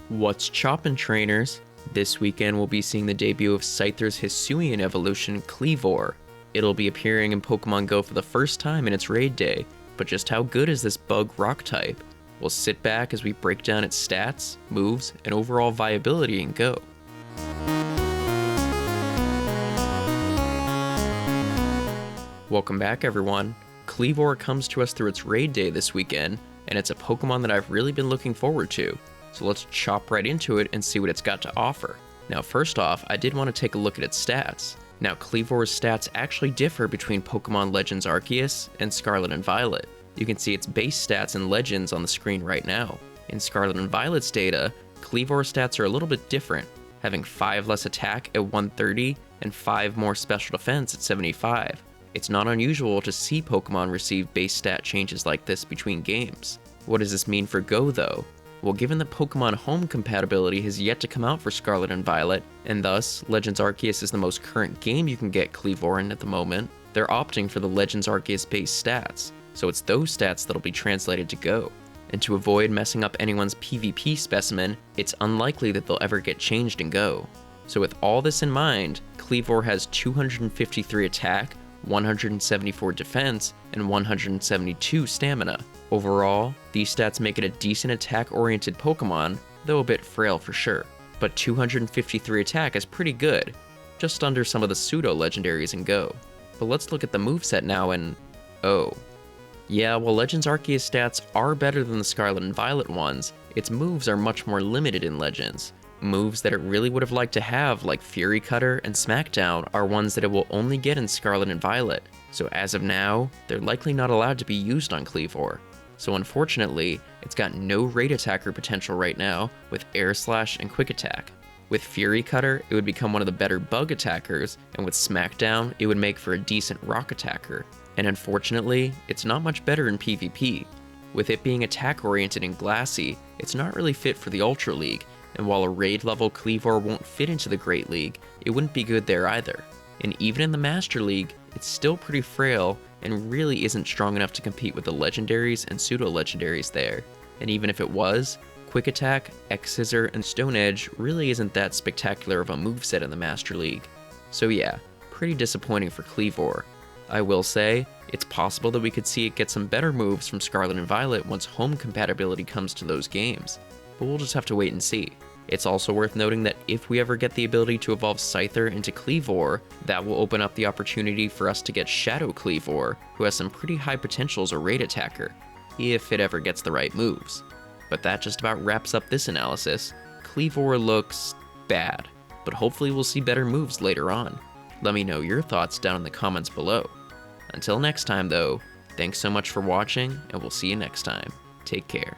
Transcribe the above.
What's choppin' trainers? This weekend we'll be seeing the debut of Scyther's Hisuian evolution, Kleavor. It'll be appearing in Pokemon Go for the first time in its raid day, but just how good is this bug rock type? We'll sit back as we break down its stats, moves, and overall viability in Go. Welcome back everyone. Kleavor comes to us through its raid day this weekend, and it's a Pokemon that I've really been looking forward to. So let's chop right into it and see what it's got to offer. Now first off, I did want to take a look at its stats. Now Kleavor's stats actually differ between Pokemon Legends Arceus and Scarlet and Violet. You can see its base stats in Legends on the screen right now. In Scarlet and Violet's data, Kleavor's stats are a little bit different, having 5 less attack at 130 and 5 more special defense at 75. It's not unusual to see Pokemon receive base stat changes like this between games. What does this mean for Go though? Well, given that Pokemon Home compatibility has yet to come out for Scarlet and Violet, and thus Legends Arceus is the most current game you can get Kleavor in at the moment, they're opting for the Legends Arceus base stats, so it's those stats that'll be translated to Go. And to avoid messing up anyone's PvP specimen, it's unlikely that they'll ever get changed in Go. So with all this in mind, Kleavor has 253 attack, 174 defense, and 172 stamina. Overall, these stats make it a decent attack-oriented Pokemon, though a bit frail for sure. But 253 attack is pretty good, just under some of the pseudo-legendaries in Go. But let's look at the moveset now and... oh. Yeah, while Legends Arceus stats are better than the Scarlet and Violet ones, its moves are much more limited in Legends. Moves that it really would have liked to have, like Fury Cutter and Smackdown, are ones that it will only get in Scarlet and Violet, so as of now, they're likely not allowed to be used on Kleavor. So unfortunately, it's got no raid attacker potential right now with Air Slash and Quick Attack. With Fury Cutter, it would become one of the better bug attackers, and with Smackdown, it would make for a decent rock attacker. And unfortunately, it's not much better in PvP. With it being attack-oriented and glassy, it's not really fit for the Ultra League, and while a raid level Kleavor won't fit into the Great League, it wouldn't be good there either. And even in the Master League, it's still pretty frail and really isn't strong enough to compete with the legendaries and pseudo-legendaries there. And even if it was, Quick Attack, X-Scissor, and Stone Edge really isn't that spectacular of a moveset in the Master League. So yeah, pretty disappointing for Kleavor. I will say, it's possible that we could see it get some better moves from Scarlet and Violet once home compatibility comes to those games, but we'll just have to wait and see. It's also worth noting that if we ever get the ability to evolve Scyther into Kleavor, that will open up the opportunity for us to get Shadow Kleavor, who has some pretty high potential as a raid attacker, if it ever gets the right moves. But that just about wraps up this analysis. Kleavor looks bad, but hopefully we'll see better moves later on. Let me know your thoughts down in the comments below. Until next time though, thanks so much for watching, and we'll see you next time. Take care.